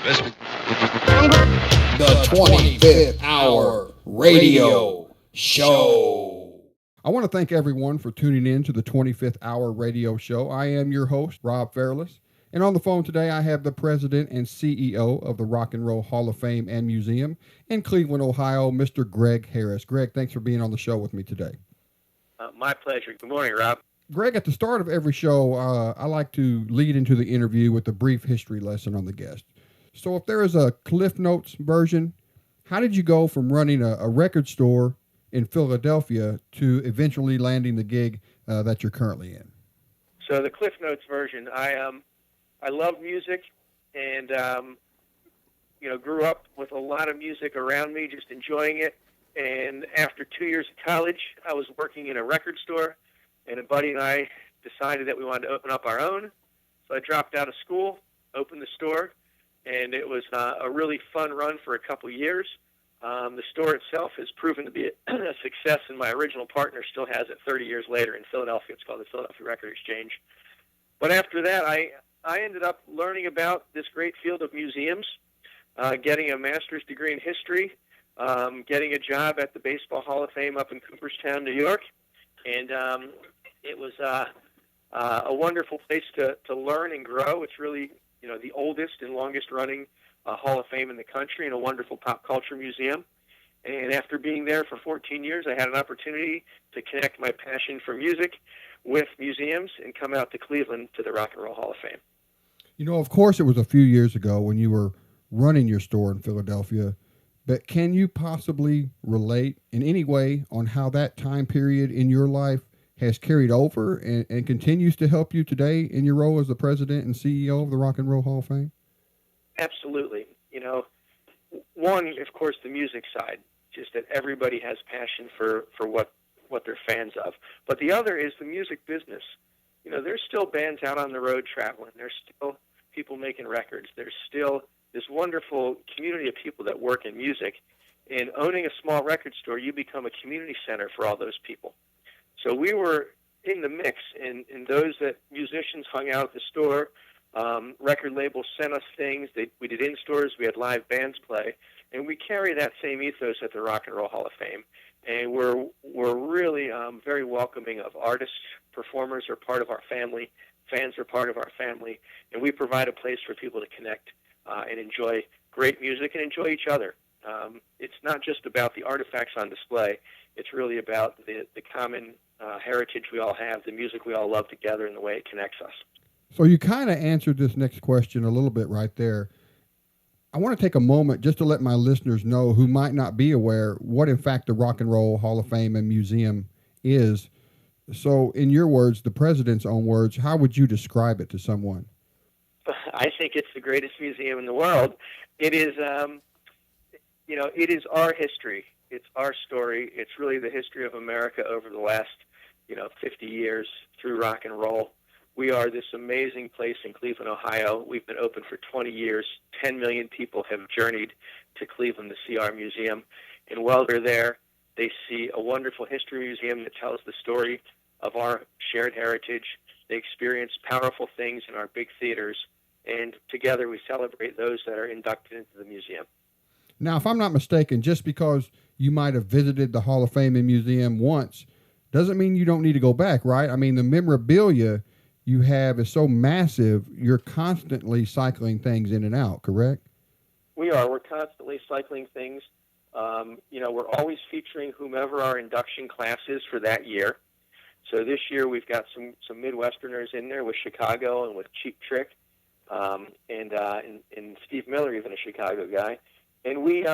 The 25th Hour Radio Show. I want to thank everyone for tuning in to the 25th Hour Radio Show. I am your host, Rob Fairless. And on the phone today, I have the president and CEO of the Rock and Roll Hall of Fame and Museum in Cleveland, Ohio, Mr. Greg Harris. Greg, thanks for being on the show with me today. My pleasure. Good morning, Rob. Greg, at the start of every show, I like to lead into the interview with a brief history lesson on the guest. So if there is a Cliff Notes version, how did you go from running a record store in Philadelphia to eventually landing the gig that you're currently in? So the Cliff Notes version, I love music and, grew up with a lot of music around me, just enjoying it. And after 2 years of college, I was working in a record store, and a buddy and I decided that we wanted to open up our own. So I dropped out of school, opened the store, and it was a really fun run for a couple years. The store itself has proven to be a success, and my original partner still has it 30 years later in Philadelphia. It's called the Philadelphia Record Exchange. But after that, I ended up learning about this great field of museums, getting a master's degree in history, getting a job at the Baseball Hall of Fame up in Cooperstown, New York. And it was a wonderful place to learn and grow. It's really the oldest and longest-running Hall of Fame in the country and a wonderful pop culture museum. And after being there for 14 years, I had an opportunity to connect my passion for music with museums and come out to Cleveland to the Rock and Roll Hall of Fame. Of course, it was a few years ago when you were running your store in Philadelphia, but can you possibly relate in any way on how that time period in your life has carried over and continues to help you today in your role as the president and CEO of the Rock and Roll Hall of Fame? Absolutely. One, of course, the music side, just that everybody has passion for what they're fans of. But the other is the music business. There's still bands out on the road traveling. There's still people making records. There's still this wonderful community of people that work in music. And owning a small record store, you become a community center for all those people. So we were in the mix, and those that musicians hung out at the store, record labels sent us things. We did in-stores, we had live bands play, and we carry that same ethos at the Rock and Roll Hall of Fame. And we're really very welcoming of artists. Performers are part of our family. Fans are part of our family. And we provide a place for people to connect and enjoy great music and enjoy each other. It's not just about the artifacts on display. It's really about the common heritage we all have, the music we all love together, and the way it connects us. So you kind of answered this next question a little bit right there. I want to take a moment just to let my listeners know who might not be aware what, in fact, the Rock and Roll Hall of Fame and Museum is. So in your words, the president's own words, how would you describe it to someone? I think it's the greatest museum in the world. It is, it is our history. It's our story. It's really the history of America over the last, 50 years through rock and roll. We are this amazing place in Cleveland, Ohio. We've been open for 20 years. 10 million people have journeyed to Cleveland to see our museum. And while they're there, they see a wonderful history museum that tells the story of our shared heritage. They experience powerful things in our big theaters. And together we celebrate those that are inducted into the museum. Now, if I'm not mistaken, just because you might have visited the Hall of Fame and Museum once doesn't mean you don't need to go back, right? I mean, the memorabilia you have is so massive, you're constantly cycling things in and out, correct? We are. We're constantly cycling things. We're always featuring whomever our induction class is for that year. So this year we've got some Midwesterners in there with Chicago and with Cheap Trick, and Steve Miller, even a Chicago guy. And we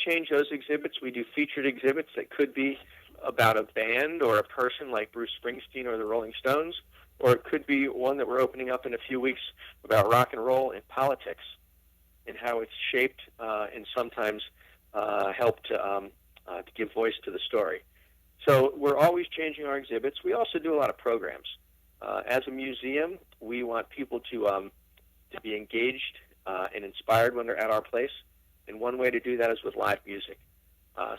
change those exhibits. We do featured exhibits that could be about a band or a person like Bruce Springsteen or the Rolling Stones, or it could be one that we're opening up in a few weeks about rock and roll and politics and how it's shaped and sometimes helped to give voice to the story. So we're always changing our exhibits. We also do a lot of programs. As a museum, we want people to be engaged and inspired when they're at our place, and one way to do that is with live music.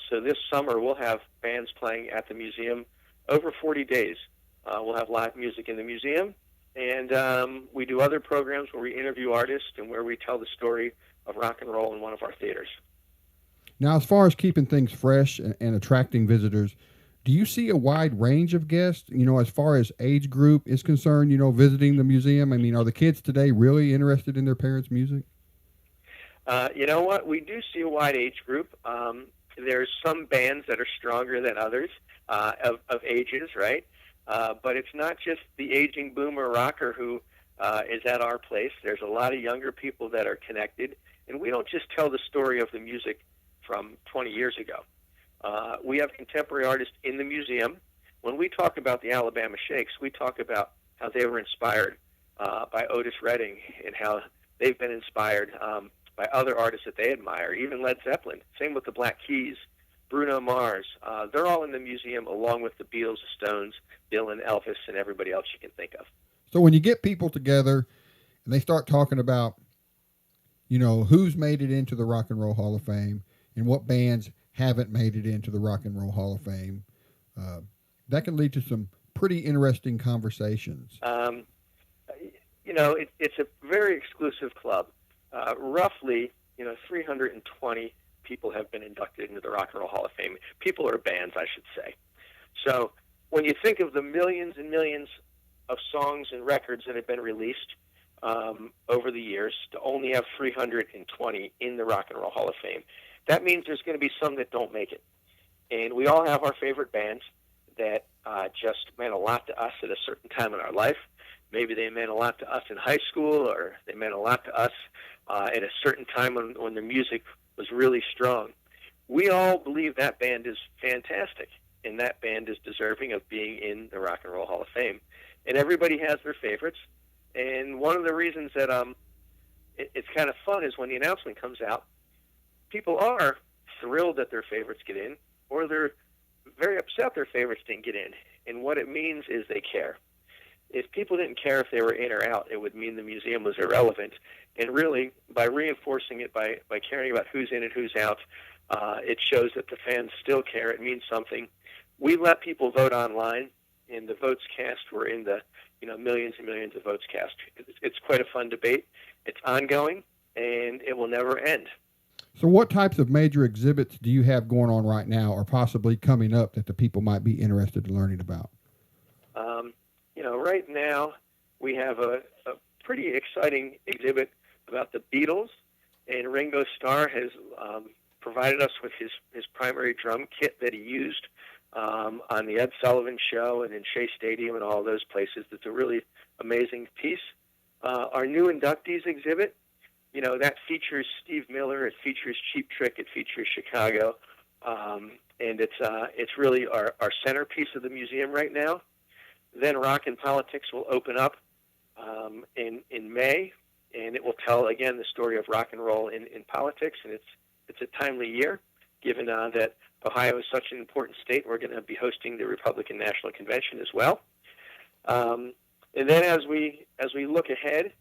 So this summer, we'll have bands playing at the museum over 40 days. We'll have live music in the museum, And we do other programs where we interview artists and where we tell the story of rock and roll in one of our theaters. Now, as far as keeping things fresh and attracting visitors, do you see a wide range of guests, as far as age group is concerned, visiting the museum? I mean, are the kids today really interested in their parents' music? You know what? We do see a wide age group. There's some bands that are stronger than others of ages, right? But it's not just the aging boomer rocker who is at our place. There's a lot of younger people that are connected. And we don't just tell the story of the music from 20 years ago. We have contemporary artists in the museum. When we talk about the Alabama Shakes, we talk about how they were inspired by Otis Redding and how they've been inspired by other artists that they admire, even Led Zeppelin. Same with the Black Keys, Bruno Mars. They're all in the museum along with the Beatles, the Stones, Dylan, Elvis, and everybody else you can think of. So when you get people together and they start talking about, who's made it into the Rock and Roll Hall of Fame and what bands haven't made it into the Rock and Roll Hall of Fame, that can lead to some pretty interesting conversations. It's a very exclusive club. Roughly, 320 people have been inducted into the Rock and Roll Hall of Fame. People or bands, I should say. So when you think of the millions and millions of songs and records that have been released over the years, to only have 320 in the Rock and Roll Hall of Fame, that means there's going to be some that don't make it. And we all have our favorite bands that just meant a lot to us at a certain time in our life. Maybe they meant a lot to us in high school, or they meant a lot to us at a certain time when the music was really strong. We all believe that band is fantastic, and that band is deserving of being in the Rock and Roll Hall of Fame. And everybody has their favorites. And one of the reasons that it's kind of fun is when the announcement comes out, people are thrilled that their favorites get in, or they're very upset their favorites didn't get in. And what it means is they care. If people didn't care if they were in or out, it would mean the museum was irrelevant. And really, by reinforcing it, by caring about who's in and who's out, it shows that the fans still care. It means something. We let people vote online, and the votes cast were in the millions and millions of votes cast. It's quite a fun debate. It's ongoing, and it will never end. So what types of major exhibits do you have going on right now or possibly coming up that the people might be interested in learning about? Right now we have a pretty exciting exhibit about the Beatles, and Ringo Starr has provided us with his primary drum kit that he used on the Ed Sullivan Show and in Shea Stadium and all those places. It's a really amazing piece. Our new inductees exhibit, that features Steve Miller, it features Cheap Trick, it features Chicago, and it's really our centerpiece of the museum right now. Then Rock and Politics will open up in May, and it will tell again the story of rock and roll in politics, and it's a timely year given that Ohio is such an important state. We're going to be hosting the Republican National Convention as well. And then as we look ahead,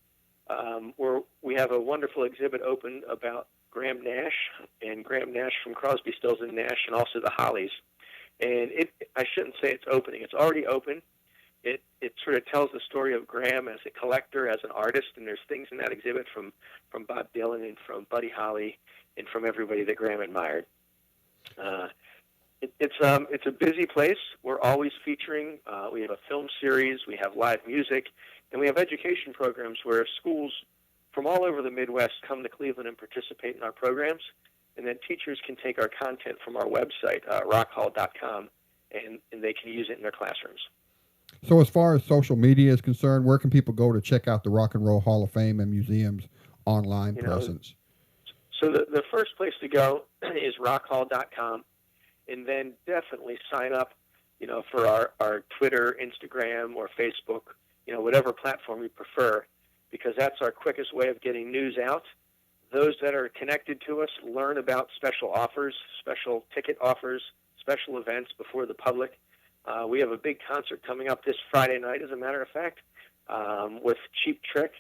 we have a wonderful exhibit open about Graham Nash and Graham Nash from Crosby, Stills and Nash, and also the Hollies. And I shouldn't say it's opening; it's already open. It sort of tells the story of Graham as a collector, as an artist, and there's things in that exhibit from Bob Dylan and from Buddy Holly and from everybody that Graham admired. It's a busy place. We're always featuring. We have a film series, we have live music, and we have education programs where schools from all over the Midwest come to Cleveland and participate in our programs. And then teachers can take our content from our website, rockhall.com, and they can use it in their classrooms. So as far as social media is concerned, where can people go to check out the Rock and Roll Hall of Fame and Museum's online presence? So the first place to go is rockhall.com, and then definitely sign up, for our Twitter, Instagram, or Facebook, whatever platform you prefer, because that's our quickest way of getting news out. Those that are connected to us learn about special offers, special ticket offers, special events before the public. We have a big concert coming up this Friday night, as a matter of fact, with Cheap Trick.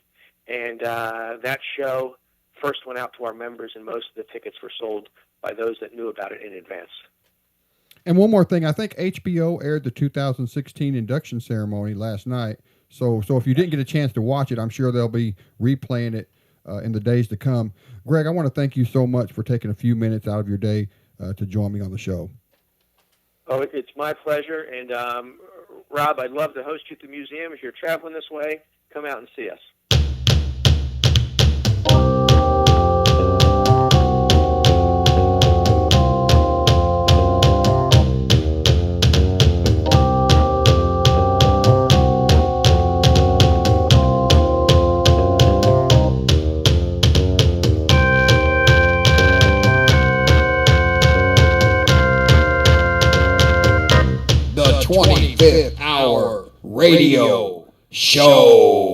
And that show first went out to our members, and most of the tickets were sold by those that knew about it in advance. And one more thing, I think HBO aired the 2016 induction ceremony last night. So if you didn't get a chance to watch it, I'm sure they'll be replaying it in the days to come. Greg, I want to thank you so much for taking a few minutes out of your day to join me on the show. Oh, it's my pleasure. And Rob, I'd love to host you at the museum. If you're traveling this way, come out and see us. The 25th Hour Radio Show.